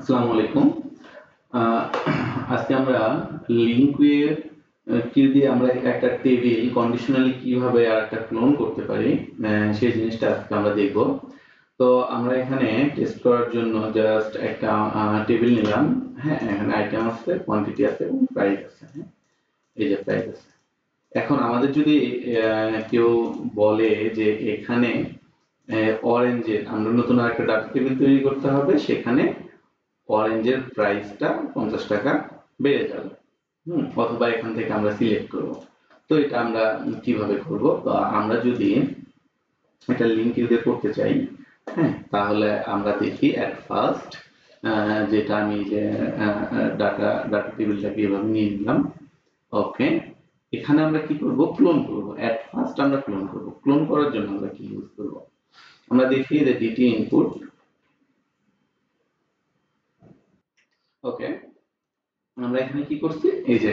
আসসালামু আলাইকুম। আজকে আমরা লিঙ্কওয়ের কি দিয়ে আমরা একটা টেবিল কন্ডিশনালি কিভাবে আর একটা ক্লোন করতে পারি সেই জিনিসটা আজকে আমরা দেখব। তো আমরা এখানে টেস্ট করার জন্য জাস্ট একটা টেবিল নিলাম। হ্যাঁ, এখানে আইটেম আছে, কোয়ান্টিটি আছে এবং প্রাইস আছে। হ্যাঁ, এই যে প্রাইস আছে। এখন আমাদের যদি কেউ বলে যে এখানে অরেঞ্জের আমরা নতুন আরেকটা ডাটা টেবিল তৈরি করতে হবে, সেখানে অরেঞ্জের প্রাইসটা 50 টাকা বেড়ে যাবে। অথবা এখান থেকে আমরা সিলেক্ট করব। তো এটা আমরা কিভাবে করব? তো আমরা যদি এটা লিংক ইউজ করতে চাই, হ্যাঁ, তাহলে আমরা দেখি এট ফার্স্ট যেটা আমি যে ডাটা টেবিলটাকে এভাবে নিয়ে নিলাম। ওকে, এখানে আমরা কি করব? ক্লোন করব। এট ফার্স্ট আমরা ক্লোন করব। ক্লোন করার জন্য আমরা কি ইউজ করব? আমরা দেখি যে ডিটি ইনপুট। ওকে, আমরা এখানে কি করছি? এই যে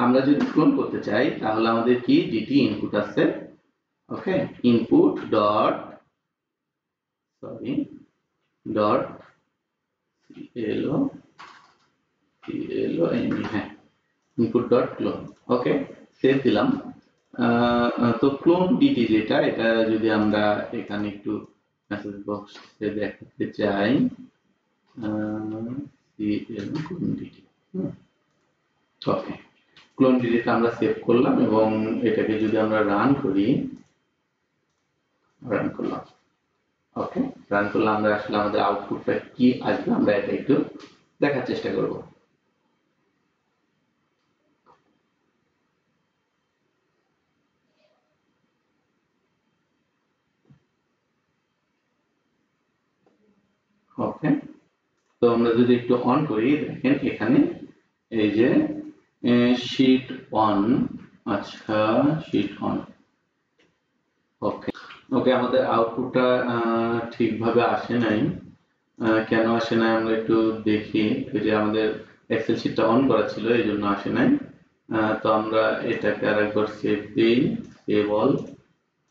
আমরা যদি ক্লোন করতে চাই তাহলে আমাদের কি ডিটি ইনপুট আছে। ওকে, ইনপুট ডট ডট এলো হ্যাঁ, ইনপুট ডট ক্লোন। ওকে, সেভ দিলাম। তো ক্লোন ডিটি যেটা, এটা যদি আমরা এখানে একটু মেসেজ বক্সে দেখাতে চাই, ক্লোন ডিটি। ওকে, ক্লোন ডিটিটা আমরা সেভ করলাম এবং এটাকে যদি আমরা রান করলাম। ওকে, রান করলে আমরা আসলে আমাদের আউটপুটটা কি আসবে আমরা এটা একটু দেখার চেষ্টা করব। ওকে, তো আমরা যদি একটু অন করি, দেখেন এখানে এই যে শীট অন। আচ্ছা, শীট অন। ওকে, ওকে, আমাদের আউটপুটটা ঠিকভাবে আসে নাই। কেন আসে নাই আমরা একটু দেখি। ওই যে আমাদের এক্সেল শিটটা অন করা ছিল, এই জন্য আসে নাই। তো আমরা এটাকে আরেকবার সেভ দিই, সেভ অল,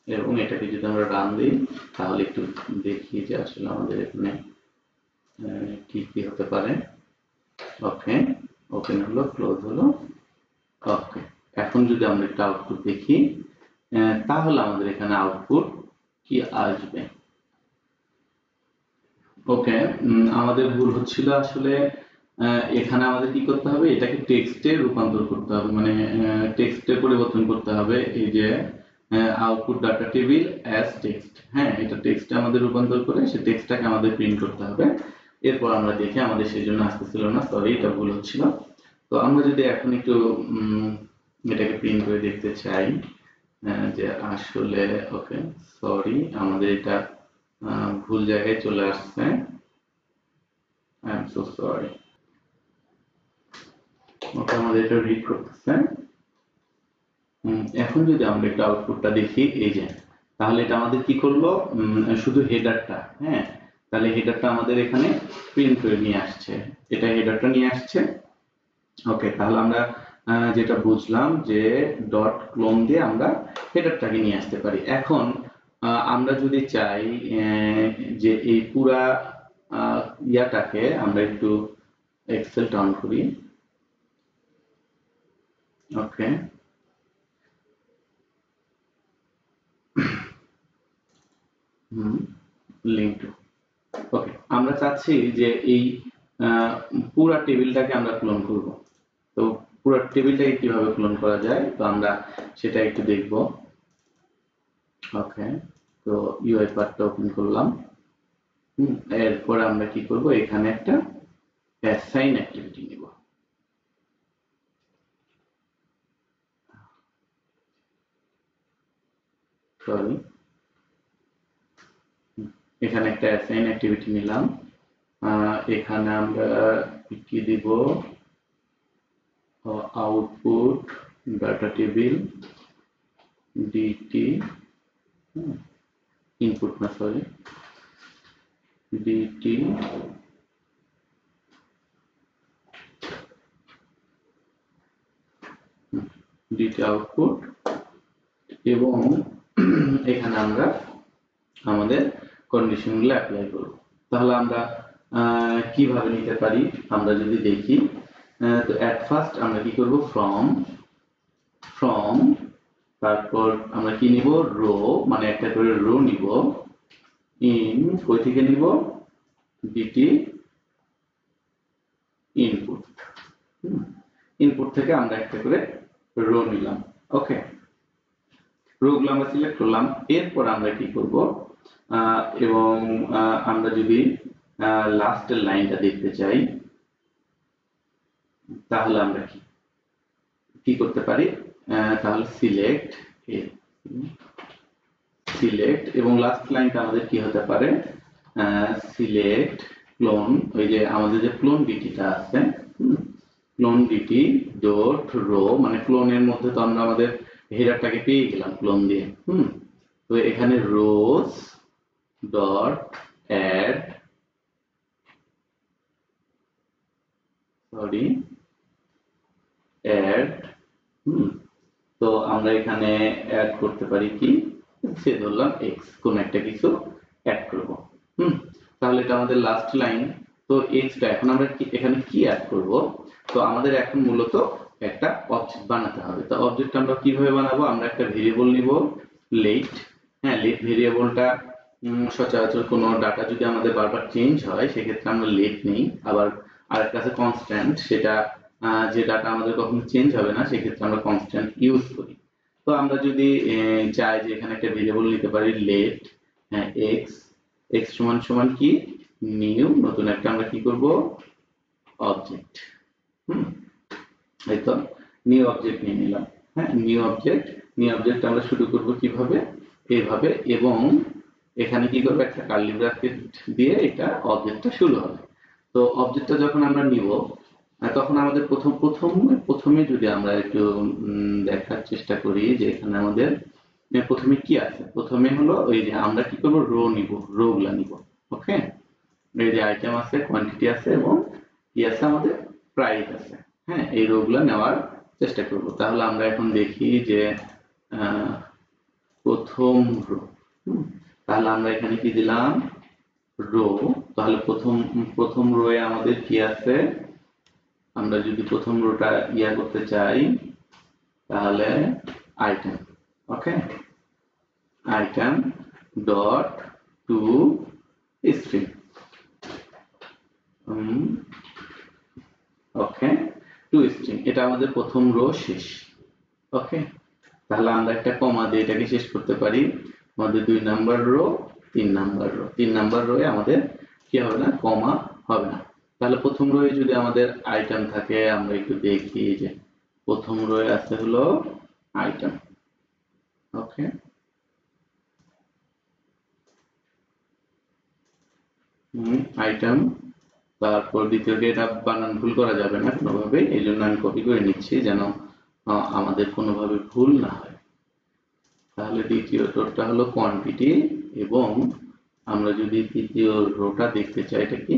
এবং এটাকে যদি আমরা রান দিই তাহলে একটু দেখি যে আসলে আমাদের এখানে কি কি হতে পারে। ওকে, ওপেন হলো, ক্লোজ হলো। ওকে, এখন যদি আমরা একটা আউটপুট দেখি তাহলে আমাদের এখানে আউটপুট কি আসবে। ওকে, আমাদের ভুল হচ্ছিল আসলে। এখানে আমাদের কি করতে হবে? এটাকে টেক্সটে রূপান্তর করতে হবে, মানে টেক্সটে পরিবর্তন করতে হবে। এই যে output data table as text. হ্যাঁ, এটা টেক্সটে আমাদের রূপান্তর করে সেই টেক্সটটাকে আমাদের প্রিন্ট করতে হবে। এরপর আমরা দেখি, আমাদের সেই জন্য আসতেছিল না, সরি, এটা ভুল হচ্ছিল। তো আমরা যদি এখন একটু এটাকে প্রিন্ট করে দেখতে চাই যে আসলে, ওকে, সরি, আমাদের এটা ভুল জায়গায় চলে আসছে। I am so sorry. Okay, আমাদের এটা রিড করতেছে। এখন যদি আমরা একটা আউটপুটটা দেখি, এই যে, তাহলে এটা আমাদের কি করলো? শুধু হেডারটা, হ্যাঁ, তাহলে হেডারটা আমাদের এখানে প্রিন্ট করে নিয়ে আসছে। এটা হেডারটা নিয়ে আসছে। ওকে, তাহলে আমরা যেটা বুঝলাম যে ডট ক্লোন দিয়ে আমরা হেডারটাকে নিয়ে আসতে পারি। এখন আমরা যদি চাই যে এই পুরা ইয়াটাকে আমরা একটু এক্সেল ডাউন করি। ওকে, লিঙ্ক টু। ওকে, আমরা চাচ্ছি যে এই পুরা টেবিলটাকে আমরা ক্লোন করব। তো পুরো টেবিলটাকে কিভাবে ক্লোন করা যায়, তো আমরা সেটা একটু দেখব। ওকে, তো ইউআই পার্টটা ওপেন করলাম। এরপর আমরা কি করব? এখানে একটা অ্যাসাইন অ্যাক্টিভিটি নিব। সরি, এখানে একটা অ্যাসাইন অ্যাক্টিভিটি নিলাম। এখানে আমরা কি দিব? Output data table DT input না, সরি, ডিটি আউটপুট, এবং এখানে আমরা আমাদের কন্ডিশনগুলো অ্যাপ্লাই করব। তাহলে আমরা কিভাবে নিতে পারি আমরা যদি দেখি, তো এট ফার্স্ট আমরা কি করব, ফ্রম তারপর আমরা কি নিব, রো, মানে একটা করে রো নিব, ইন কই থেকে নিব, ডিটি ইনপুট, ইনপুট থেকে আমরা একটা করে রো নিলাম। ওকে, রো গুলো আমরা সিলেক্ট করলাম। এরপর আমরা কি করব, এবং আমরা যদি লাস্টের লাইনটা দেখতে চাই তাহলে আমরা কি করতে পারি, তাহলে সিলেক্ট এবং লাস্ট লাইনটা আমাদের কি হতে পারে, সিলেক্ট ক্লোন, ওই যে আমাদের যে ক্লোন ডিটিটা আছে, ক্লোন ডিটি ডট রো, মানে ক্লোনের মধ্যে তো আমরা আমাদের হেডারটাকে পেয়ে গেলাম ক্লোন দিয়ে, তো এখানে রোজ ডট অ্যাড, তো আমরা এখানে অ্যাড করতে পারি কি, সে ধরলাম এক্স, কোন একটা কিছু অ্যাড করব। তাহলে এটা আমাদের লাস্ট লাইন। তো এক্সটা এখন আমরা এখানে কি অ্যাড করব, তো আমাদের এখন মূলত একটা অবজেক্ট বানাতে হবে। তো অবজেক্ট আমরা কিভাবে বানাবো, আমরা একটা ভেরিয়েবল নিব লেট। হ্যাঁ, লেট ভেরিয়েবলটা সচরাচর কোনো ডাটা যদি আমাদের বারবার চেঞ্জ হয় সেক্ষেত্রে আমরা লেট নেই। আবার আরেকটা আছে কনস্ট্যান্ট, সেটা যে ডাটা আমাদের কখনো চেঞ্জ হবে না সেক্ষেত্রে আমরা কনস্ট্যান্ট ইউজ করি। তো আমরা যদি চাই যে এখানে একটা ভেরিয়েবল নিতে পারি লেট, হ্যাঁ, এক্স, এক্স সমান সমান কি, নিউ, নতুন একটা আমরা কি করব, অবজেক্ট। এই তো নিউ অবজেক্ট নিয়ে নিলাম। হ্যাঁ, নিউ অবজেক্ট আমরা শুরু করব কিভাবে, এইভাবে, এবং এখানে কি করব, একটা কার্লি ব্র্যাকেট দিয়ে এটা অবজেক্টটা শুরু হবে। তো অবজেক্টটা যখন আমরা নিব তখন আমাদের প্রথমে যদি আমরা একটু দেখার চেষ্টা করি যে এখানে আমাদের প্রথমে কি আছে, প্রথমে হলো ওই যে আমরা কি করব, রো নিব, রো গুলা নিব। ওকে, এই যে আইটেম আছে, কোয়ান্টিটি আছে এবং কি আছে, আমাদের প্রাইস আছে। হ্যাঁ, এই রো গুলা নেওয়ার চেষ্টা করব। তাহলে আমরা এখন দেখি যে প্রথম রো, তাহলে আমরা এখানে কি দিলাম, রো। তাহলে প্রথম রোয়ে আমাদের কি আছে, আমরা যদি প্রথম রোটা করতে চাই তাহলে item, okay, item dot to string, okay, two string, এটা আমাদের প্রথম রো শেষ। ওকে, তাহলে আমরা একটা কমা দিয়ে এটাকে শেষ করতে পারি। আমাদের 2 নাম্বার রো, 3 নাম্বার রোয়ে আমাদের কি হবে না, কমা হবে না। তাহলে প্রথম রোয়ে যদি আমাদের আইটেম থাকে, আমরা একটু দেখি যে প্রথম রোয়ে আছে হলো আইটেম। ওকে, আইটেম, তারপর দ্বিতীয়কে এটা বানান ভুল করা যাবে না কোনোভাবেই, এই জন্য আমি কপি করে নিচ্ছি যেন আমাদের কোনোভাবে ভুল না হয়। তাহলে দ্বিতীয় রোটা হলো কোয়ান্টিটি, এবং আমরা যদি তৃতীয় রোটা দেখতে চাই এটা কি,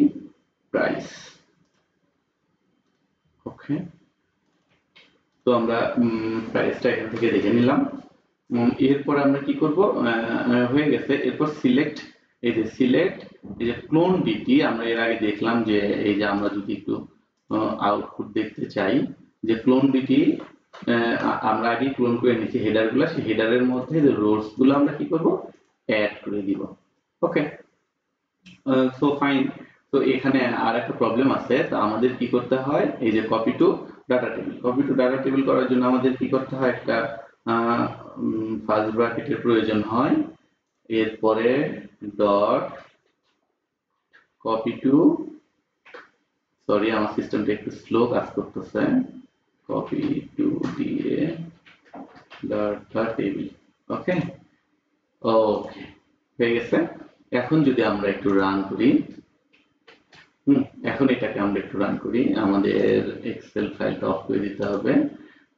প্রাইস। ওকে, তো আমরা প্রাইসটা এখান থেকে দেখে নিলাম। এরপর আমরা কি করব, হয়ে গেছে। এরপর সিলেক্ট, এই যে সিলেক্ট, এই যে ক্লোন ডিটি, আমরা এর আগে দেখলাম যে এই যে আমরা যদি একটু আউটপুট দেখতে চাই যে ক্লোন ডিটি, আমরা আগে ক্লোন করে নিচ্ছি হেডারগুলো, সেই হেডারের মধ্যে যে রোস গুলো আমরা কি করব, অ্যাড করে দিব। ওকে, সো ফাইন। তো এখানে আর একটা প্রবলেম আছে, তো আমাদের কি করতে হয়, এই যে কপি টু ডাটা টেবিল করার জন্য আমাদের কি করতে হয়, একটা ফার্স্ট ব্র্যাকেটের প্রয়োজন হয়, এরপরে ডট কপি টু, সরি আমার সিস্টেমটা একটু স্লো কাজ করতেছে, কপি টু দিয়ে ডাটা টেবিল। ওকে, ওকে, হয়ে গেছে। এখন যদি আমরা একটু রান করি, এখন এটাকে আমরা একটু রান করি, আমাদের এক্সেল ফাইলটা অফ করে দিতে হবে।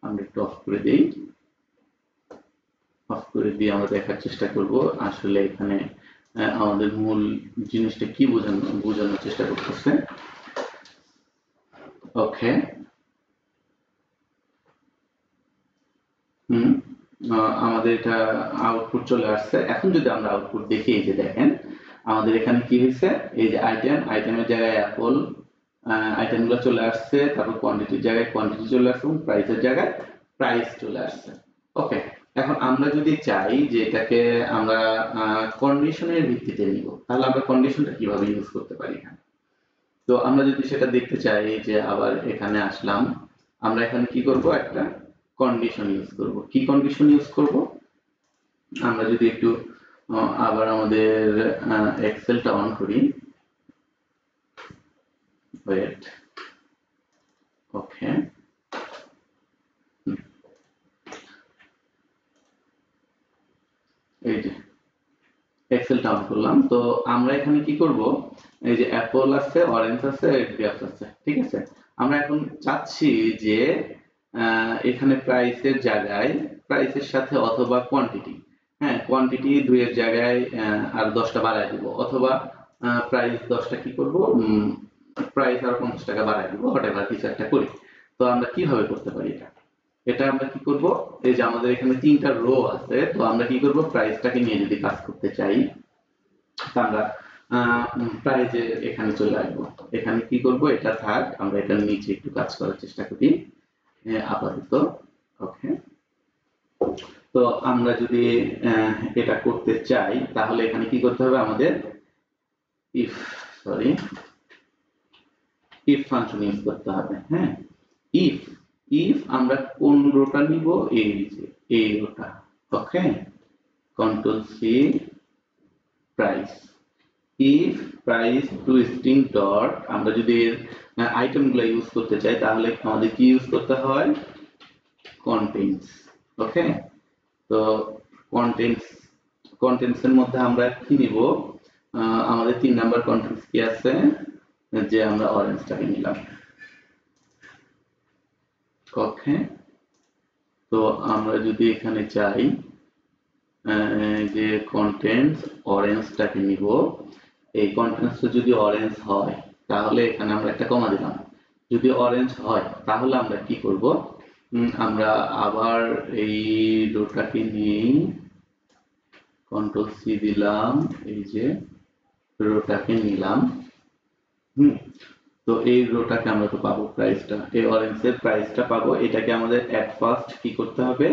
আমরা একটু অফ করে দিই, অফ করে দিয়ে আমরা দেখার চেষ্টা করব আসলে এখানে আমাদের মূল জিনিসটা কি বোঝানোর চেষ্টা করতেছে। ওকে, আমাদের এটা আউটপুট চলে আসছে। এখন যদি আমরা আউটপুট দেখি, এই যে দেখেন আমাদের এখানে কি হয়েছে, এই যে আইটেমের জায়গায় অ্যাপল আইটেমগুলো চলে আসছে, তারপর কোয়ান্টিটির জায়গায় কোয়ান্টিটি চলে আসছে এবং প্রাইসের জায়গায় প্রাইস চলে আসছে। ওকে, এখন আমরা যদি চাই যে এটাকে আমরা কন্ডিশনের ভিত্তিতে নিব, তাহলে আমরা কন্ডিশনটা কিভাবে ইউজ করতে পারি এখানে। তো আমরা যদি সেটা দেখতে চাই যে আবার এখানে আসলাম, আমরা এখানে কি করব, একটা কন্ডিশন ইউজ করব। কি কন্ডিশন ইউজ করব, আমরা যদি একটু আবার আমাদের এক্সেলটা অন করি, ওয়েট, ওকে, এই যে এক্সেলটা অন করলাম। তো আমরা এখানে কি করব, এই যে অ্যাপল আছে, অরেঞ্জ আছে, গ্রেপস আছে, ঠিক আছে। আমরা এখন চাচ্ছি যে এখানে প্রাইসের জায়গায় প্রাইসের সাথে অথবা কোয়ান্টিটি, হ্যাঁ কোয়ান্টিটি 2 এর জায়গায় আর 10টা বাড়ায় দিব, অথবা প্রাইস 10টা কি করব, প্রাইস আর 50 টাকা বাড়ায় দিব, হোয়াটএভার কিছু একটা করি। তো আমরা কিভাবে করতে পারি এটা, এটা আমরা কি করব, এই যে আমাদের এখানে 3টা রো আছে, তো আমরা কি করব, প্রাইসটাকে নিয়ে যদি কাজ করতে চাই, তা আমরা প্রাইজে এখানে চলে আসবো। এখানে কি করব, এটা থাক, আমরা এটার নিচে একটু কাজ করার চেষ্টা করি আপাতত। ওকে, তো আমরা যদি এটা করতে চাই, তাহলে এখানে কি করতে হবে আমাদের, if sorry if function use করতে হবে। হ্যাঁ, ইফ ইফ আমরা কোন রোটা নিব, এই যে এই রোটা। Okay, control C, price, if price to string dot, আমরা যদি আইটেমগুলো ইউজ করতে চাই তাহলে আমাদের কি ইউজ করতে হয়, কন্টেন্টস। ওকে, তো কন্টেন্টস, কন্টেন্টস এর মধ্যে আমরা কি নিব, আমাদের 3 নাম্বার কন্টেন্টস কি আছে, যে আমরা অরেঞ্জটাকে নিলাম। ওকে, তো আমরা যদি এখানে চাই যে কন্টেন্টস অরেঞ্জটাকে নিব, এই কন্টেন্টসটা যদি অরেঞ্জ হয় তাহলে এখানে আমরা একটা কমা দিলাম। যদি অরেঞ্জ হয় তাহলে আমরা কি করব, আমরা আবার এই রোটাকে নিয়ে কন্ট্রোল সি দিলাম, এই যে রোটাকে নিলাম। তো এই রোটাকে আমরা তো পাবো প্রাইসটা, এই অরেঞ্জের প্রাইসটা পাবো। এটাকে আমাদের এট ফার্স্ট কি করতে হবে,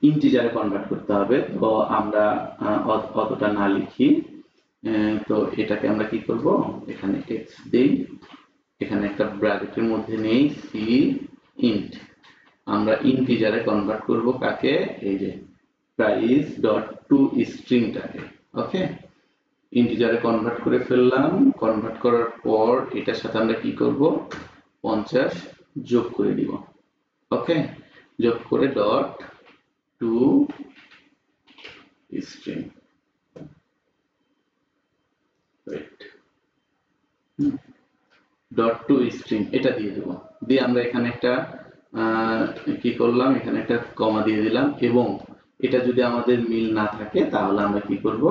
ইন্টিজারে কনভার্ট করতে হবে। তো আমরা অতটা না লিখি, তো এটাকে আমরা কি করব, এখানে এক্স দেই, এখানে একটা ব্র্যাকেটের মধ্যে নেই সি ইন্ট, আমরা ইন্টিজারে কনভার্ট করব কাকে, এই যে প্রাইস ডট টু স্ট্রিংটাকে। ওকে, ইন্টিজারে কনভার্ট করে ফেললাম, কনভার্ট করার পর এটার সাথে আমরা কি করব, 50 যোগ করে দিব। ওকে, যোগ করে dot to string, wait, dot to string এটা দিয়ে দেবো, দিয়ে আমরা এখানে একটা কি করলাম, এখানে একটা কমা দিয়ে দিলাম, এবং এটা যদি আমাদের মিল না থাকে তাহলে আমরা কি করব,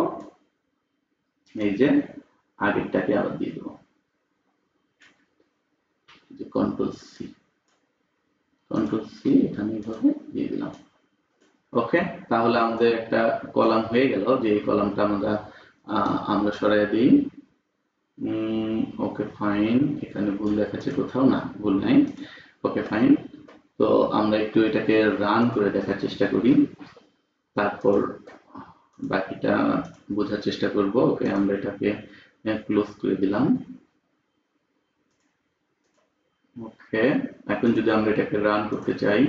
এই যে আগেরটাকে আবার দিয়ে দেবো, যে কন্ট্রোল সি, কন্ট্রোল সি এখানে এইভাবে দিয়ে দিলাম। ওকে, তাহলে আমাদের একটা কলাম হয়ে গেল, যে এই কলামটা আমরা সরাই দিই। ওকে ফাইন, এখানে ভুল দেখাচ্ছে কোথাও, না ভুল নাই। ওকে ফাইন, তো আমরা একটু এটাকে রান করে দেখার চেষ্টা করি, তারপর বাকিটা বোঝার চেষ্টা করব। ওকে, আমরা এটাকে ক্লোজ করে দিলাম। ওকে, এখন যদি আমরা এটাকে রান করতে চাই,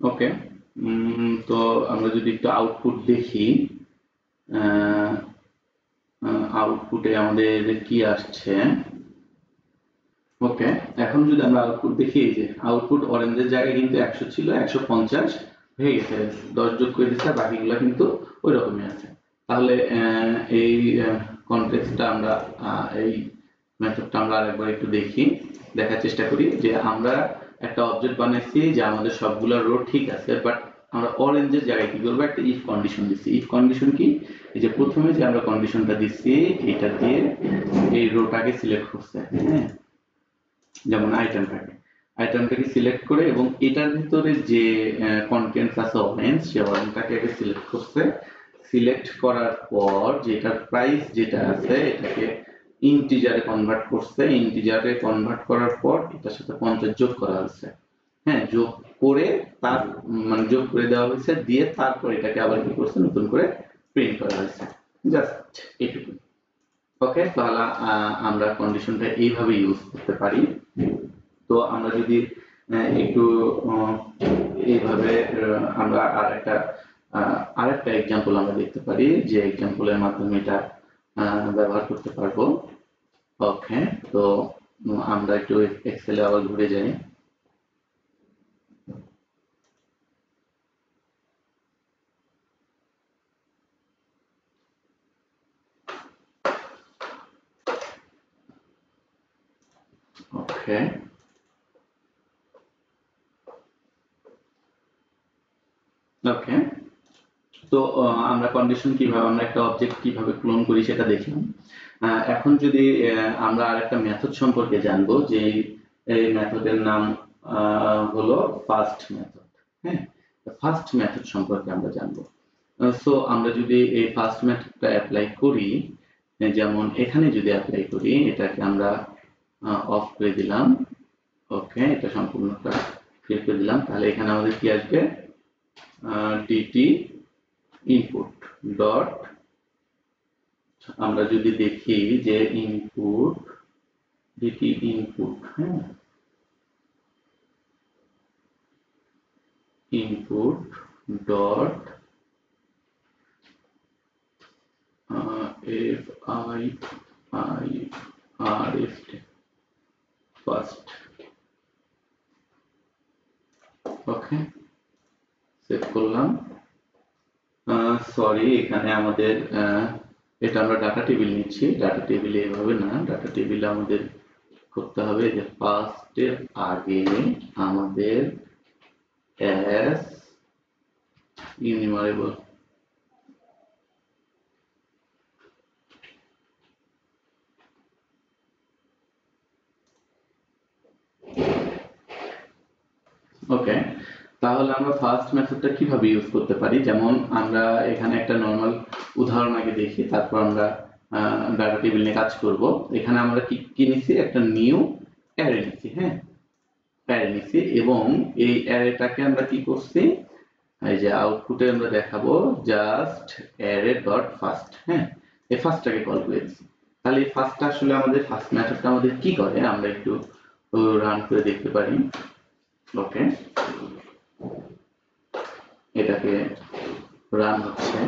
ওকে, তো আমরা যদি একটু আউটপুট দেখি, আউটপুটে আমাদের কি আসছে। ওকে, এখন যদি আমরা আউটপুট দেখি, এই যে আউটপুট অরেঞ্জের জায়গায় কিন্তু 100 ছিল, 150 হয়ে গেছে, 10 যোগ করে দিচ্ছে, বাকিগুলো কিন্তু ওই রকমই আছে। তাহলে এই কনটেক্সটটা আমরা এই মেথডটা আমরা আরেকবার একটু দেখি, দেখার চেষ্টা করি যে আমরা একটা অবজেক্ট বানাইছি যে আমাদের সবগুলা রো ঠিক আছে, বাট আমরা অরেঞ্জের জায়গায় কি করবো, একটা ইফ কন্ডিশন দিচ্ছি। ইফ কন্ডিশন কি, এই যে প্রথমে যে আমরা কন্ডিশনটা দিচ্ছি এটা দিয়ে এই রোটাকে সিলেক্ট করছে, হ্যাঁ, যেমন আইটেমটাকে সিলেক্ট করে এবং এটার ভিতরে যে কন্টেন্টস আছে অরেঞ্জ, সে অরেঞ্জটাকে আগে সিলেক্ট করছে। সিলেক্ট করার পর যেটার প্রাইস যেটা আছে এটাকে ইন্টিজারে কনভার্ট করছে। ইন্টিজারে কনভার্ট করার পর এটার সাথে 50 যোগ করা হয়েছে, হ্যাঁ, যোগ করে তার মানে যোগ করে দেওয়া হয়েছে, দিয়ে তারপর এটাকে আবার কি করছে, নতুন করে প্রিন্ট করা হয়েছে। জাস্ট এটুকু। ওকে, তাহলে আমরা কন্ডিশনটা এইভাবে ইউজ করতে পারি। তো আমরা যদি একটু এইভাবে আমরা আরেকটা এক্সাম্পল আমরা দেখতে পারি, যে এক্সাম্পলের মাধ্যমে এটা ব্যবহার করতে পারবো। ওকে, তো আমরা একটু এক্সেলে আবার ঘুরে যাই। ওকে, ওকে, তো আমরা কন্ডিশন কিভাবে, আমরা একটা অবজেক্ট কিভাবে ক্লোন করি সেটা দেখলাম। এখন যদি আমরা আরেকটা মেথড সম্পর্কে জানবো, যে এই মেথডের নাম হলো ফার্স্ট মেথড। হ্যাঁ, ফার্স্ট মেথড সম্পর্কে আমরা জানবো। সো আমরা যদি এই ফার্স্ট মেথডটা অ্যাপ্লাই করি, যেমন এখানে যদি অ্যাপ্লাই করি, এটাকে আমরা অফ করে দিলাম। ওকে, এটা সম্পূর্ণটা ক্লিক করে দিলাম, তাহলে এখানে আমাদের কি আসবে, ডিটি ইনপুট ডট, আমরা যদি দেখি যে ইনপুট ডিটি ইনপুট, হ্যাঁ, input dot F I I R F first. Okay, save করলাম। সরি, এখানে আমাদের এটা আমরা ডাটা টেবিল নিচ্ছি, ডাটা টেবিলে এভাবে না, ডাটা টেবিলে আমাদের করতে হবে যে ফার্স্টের আগে আমাদের অ্যাস ইউনিমারেবল, ওকে, তাহলে আমরা ফার্স্ট মেথডটা কিভাবে ইউজ করতে পারি, যেমন আমরা এখানে একটা নর্মাল উদাহরণ আগে দেখি, তারপর আমরা ডাটা টেবিল নিয়ে কাজ করব। এখানে আমরা কি নিচ্ছি, একটা নিউ অ্যারে নিচ্ছি, হ্যাঁ, অ্যারে নিচ্ছি, এবং এই অ্যারেটাকে আমরা কি করছি, এই যে আউটপুটে আমরা দেখাবো জাস্ট অ্যারে ডট ফার্স্ট, হ্যাঁ, এই ফার্স্টটাকে কল করে দিচ্ছি। তাহলে এই ফার্স্টটা আসলে আমাদের ফার্স্ট মেথডটা আমাদের কি করে, আমরা একটু রান করে দেখতে পারি। ওকে, এটাকে রান হচ্ছে,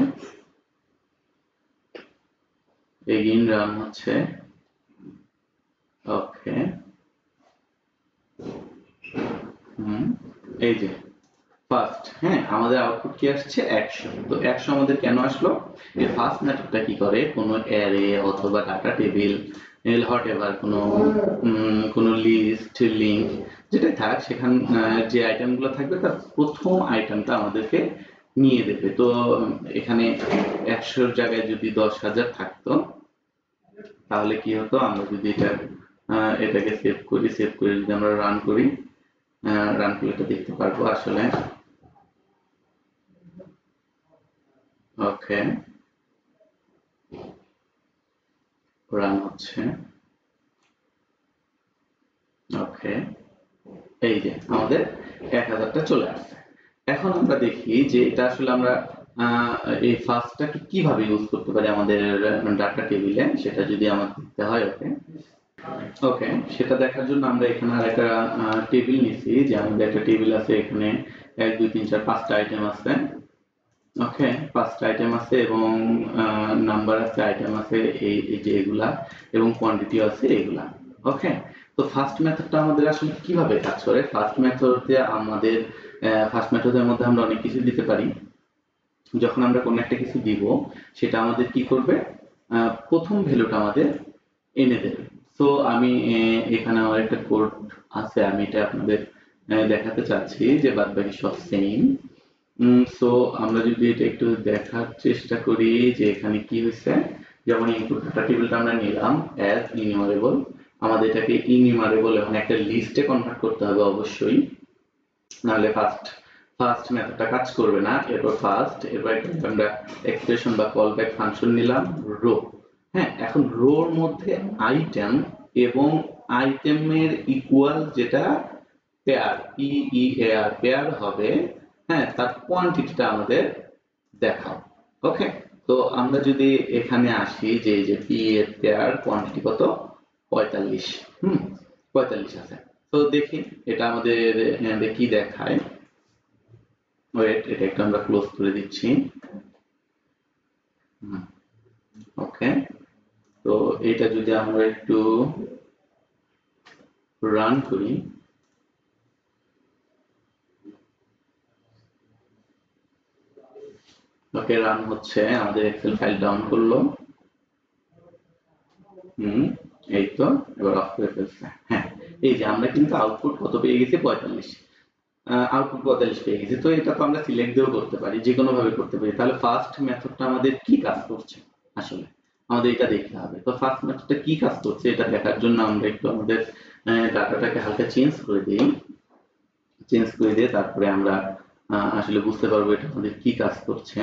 এগেইন রান হচ্ছে। ওকে, এই যে ফার্স্ট, হ্যাঁ, আমাদের আউটপুট কি আসছে 100। তো 100 আমাদের কেন আসলো, এই ফার্স্ট মেথডটা কি করে, কোনো অ্যারে অথবা ডাটা টেবিল হোয়াট এভার, কোনো লিস্ট লিঙ্ক যেটাই থাক, সেখানে যে আইটেমগুলো থাকবে তার প্রথম আইটেমটা আমাদেরকে নিয়ে দেবে। তো এখানে 100-র জায়গায় যদি 10,000 থাকতো, তাহলে কি হতো, আমরা যদি এটাকে সেভ করি, সেভ করে যদি আমরা রান করি, রান করলে এটা দেখতে পারবো আসলে। ওকে, রান হচ্ছে। ওকে, এই যে আমাদের 1000টা চলে আসছে। এখন আমরা দেখি যে এটা আসলে আমরা এই ফার্স্টটাকে কিভাবে ইউজ করতে পারি আমাদের ডাটা টেবিলে, সেটা যদি আমার দেখতে হয়। ওকে, ওকে, সেটা দেখার জন্য আমরা এখানে আর একটা টেবিল নিচ্ছি, যে আমাদের একটা টেবিল আছে, এখানে 1 2 3 4 5টা আইটেম আছে। ওকে, 5টা আইটেম আছে এবং নাম্বার আছে, আইটেম আছে, এই যে এগুলা, এবং কোয়ান্টিটি আছে এগুলা। ওকে, তো ফার্স্ট মেথডটা আমাদের আসলে কিভাবে কাজ করে, ফার্স্ট মেথডের মধ্যে আমরা অনেক কিছু দিতে পারি। যখন আমরা কোনো একটা কিছু দিব, সেটা আমাদের কি করবে, প্রথম ভ্যালুটা আমাদের এনে দেবে। তো আমি এখানে আমার একটা কোড আছে, আমি এটা আপনাদের দেখাতে চাচ্ছি যে বাদবাকি সব সেম। সো আমরা যদি এটা একটু দেখার চেষ্টা করি যে এখানে কি হয়েছে, যেমন ইনপুট ডাটা টেবিলটা আমরা নিলাম অ্যাজ ইনিউমারেবল, আমাদের এটাকে ইনিউমারেবল এবং একটা লিস্টে কনভার্ট করতে হবে অবশ্যই, নাহলে ফার্স্ট মেথডটা কাজ করবে না। এরপর আমরা এক্সপ্রেশন বা কল ব্যাক ফাংশন নিলাম রো। হ্যাঁ, এখন রোর মধ্যে আইটেম এবং আইটেমের ইকুয়াল যেটা পেয়ার, PEAR পেয়ার হবে, হ্যাঁ, তার কোয়ান্টিটিটা আমাদের দেখাও। ওকে, তো আমরা যদি এখানে আসি যে এই যে পি এর পেয়ার কোয়ান্টিটি কত, 45। 45 আছে। তো দেখি এটা আমাদের কি দেখায়। ওয়েট, এটা একটু আমরা ক্লোজ করে দিচ্ছি। ওকে, তো এটা যদি আমরা একটু রান করি, ওকে রান হচ্ছে, আমাদের এক্সেল ফাইল ডাউন করলো। এই তো এবার অফ করে ফেলছে। হ্যাঁ, এই যে আমরা কিন্তু আউটপুট কত পেয়ে গেছি, 45। আউটপুট 45 পেয়ে গেছি। তো এটা তো আমরা সিলেক্ট দিয়েও করতে পারি, যে কোনো ভাবে করতে পারি। তাহলে ফার্স্ট মেথডটা আমাদের কি কাজ করছে আসলে, আমাদের এটা দেখতে হবে। তো ফার্স্ট মেথডটা কি কাজ করছে এটা দেখার জন্য আমরা একটু আমাদের ডাটাটাকে হালকা চেঞ্জ করে দিয়ে তারপরে আমরা আসলে বুঝতে পারবো এটা আমাদের কি কাজ করছে।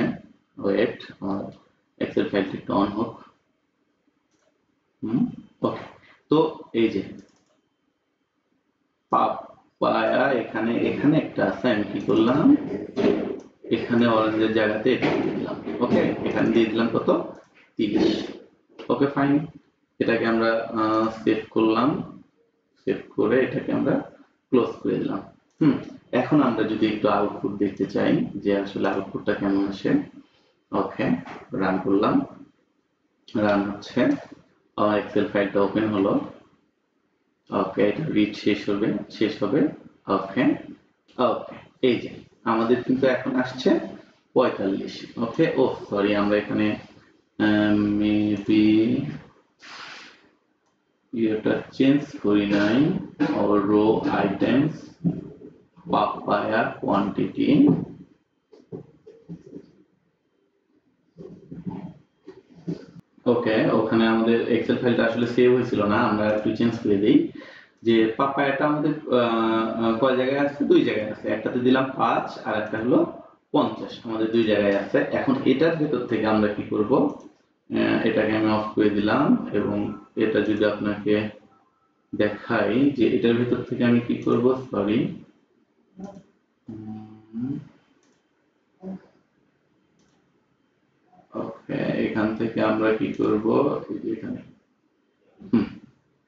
ওয়েট, এক্সেল ফাইলটি একটু অন হোক। ওকে, তো এই যে পাপায়া এখানে এখানে একটা আছে, আমি কি করলাম, এখানে অরেঞ্জের জায়গাতে এটা দিয়ে দিলাম। ওকে, এখানে দিয়ে দিলাম কত, 30। ওকে ফাইন, এটাকে আমরা সেভ করলাম, সেভ করে এটাকে আমরা ক্লোজ করে দিলাম। এখন আমরা যদি একটু আউটপুট দেখতে চাই যে আসলে আউটপুটটা কেমন আসে। ওকে, রান করলাম, রান হচ্ছে, আমার এক্সেল ফাইলটা ওপেন হলো। ওকে, এটা রিড শেষ হবে। ওকে, ওকে, এই যে আমাদের কিন্তু এখন আসছে 45। ওকে, ও সরি, আমরা এখানে মেবি এটা চেঞ্জ করি নাই, রো আইটেমস পাপায়া কোয়ান্টিটি। ওকে, ওখানে আমাদের এক্সেল ফাইলটা আসলে সেভ হয়েছিল না, আমরা একটু চেঞ্জ করে দিই। যে পাপায়াটা আমাদের কয় জায়গায় আছে, 2 জায়গায় আছে, একটাতে দিলাম 5 আর একটা হলো 50, আমাদের 2 জায়গায় আছে। এখন এটার ভেতর থেকে আমরা কি করব, এটাকে আমি অফ করে দিলাম এবং এটা যদি আপনাকে দেখাই যে এটার ভেতর থেকে আমি কি করব, সরি, ওকে, এখান থেকে আমরা কি করব, এখানে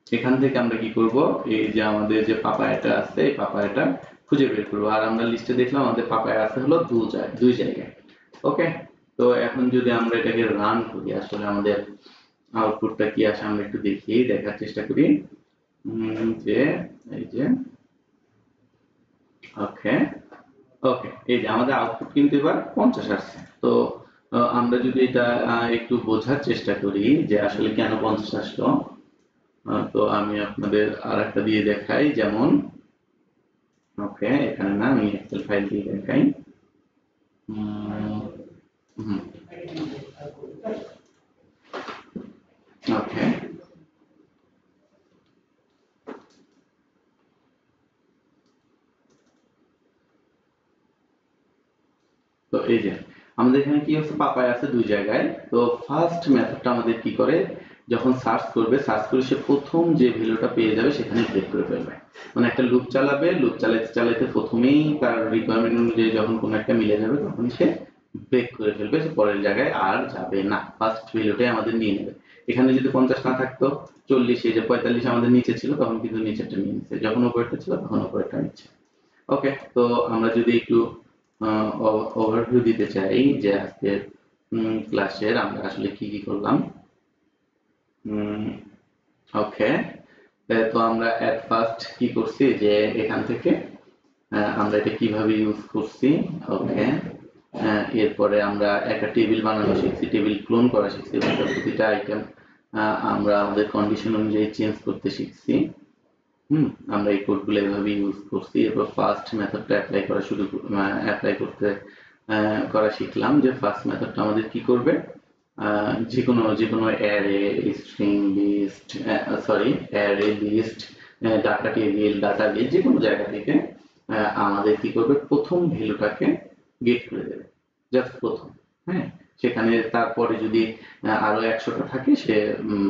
এখান থেকে আমরা কি করব, এই যে আমাদের যে পাপায়াটা আছে এই পাপায়াটা খুঁজে বের করবো। আর আমরা লিস্টে দেখলাম আমাদের পাপায়া আছে হলো 2 জায়গায়। ওকে, তো এখন যদি আমরা এটাকে রান করি আসলে আমাদের আউটপুটটা কি আসে আমরা একটু দেখি, দেখার চেষ্টা করি। যে এই যে ওকে, ওকে, এই যে আমাদের আউটপুট কিন্তু এবার 50 আসছে। তো আমরা যদি এটা একটু বোঝার চেষ্টা করি যে আসলে কেন 50 আসলো, তো আমি আপনাদের আর একটা দিয়ে দেখাই, যেমন ওকে, এখানে না, আমি এক্সেল ফাইল দিয়ে দেখাই। ওকে, তো এই যে আমাদের এখানে কি হচ্ছে, পাপায় আছে 2 জায়গায়। তো ফার্স্ট মেথডটা আমাদের কি করে, যখন সার্চ করে সে প্রথম যে ভ্যালুটা পেয়ে যাবে সেখানে ব্রেক করে ফেলবে। মানে একটা লুপ চালাবে, লুপ চালাতে প্রথমেই তার রিকোয়ারমেন্ট অনুযায়ী যখন কোনো একটা মিলে যাবে তখন সে ব্রেক করে ফেলবে, সে পরের জায়গায় আর যাবে না, ফার্স্ট ভ্যালুটাই আমাদের নিয়ে নেবে। এখানে যদি 50 না থাকতো, 40, এই যে 45 আমাদের নিচে ছিল তখন কিন্তু নিচেরটা নিয়ে নিচ্ছে, যখন উপরেরটা ছিল তখন উপরেরটা নিচ্ছে। ওকে, তো আমরা যদি একটু ওভারভিউ দিতে চাই যে আজকের ক্লাসের আমরা আসলে কি কি করলাম। ওকে, তো আমরা এট ফার্স্ট কি করছি যে এখান থেকে আমরা এটা কিভাবে ইউজ করছি। ওকে, এরপরে আমরা একটা টেবিল বানানো শিখছি, টেবিল ক্লোন করা শিখছি, প্রতিটা আইটেম আমরা আমাদের কন্ডিশন অনুযায়ী চেঞ্জ করতে শিখছি। আমরা এই কোডগুলো এভাবে ইউজ করছি। এরপর ফার্স্ট মেথডটা অ্যাপ্লাই করতে করা শিখলাম যে ফার্স্ট মেথডটা আমাদের কি করবে, যে কোনো array, string, list, array, list, data table, database যে কোনো জায়গা থেকে আমাদের কি করবে, প্রথম ভ্যালুটাকে গেট করে দেবে, জাস্ট প্রথম। হ্যাঁ, সেখানে তারপরে যদি আরো 100টা থাকে সে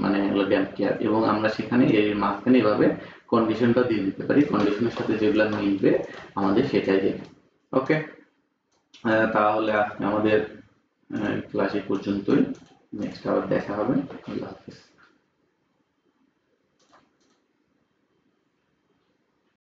মানে হলো ড্যাম্প কেয়ার, এবং আমরা সেখানে এর মাঝখানে এভাবে কন্ডিশনটা দিয়ে দিতে পারি, কন্ডিশনের সাথে যেগুলো মিলবে আমাদের সেটাই দেবে। ওকে, তাহলে আজকে আমাদের ক্লাস এই পর্যন্তই। নেক্সট আবার দেখা হবে। আল্লাহ হাফিজ।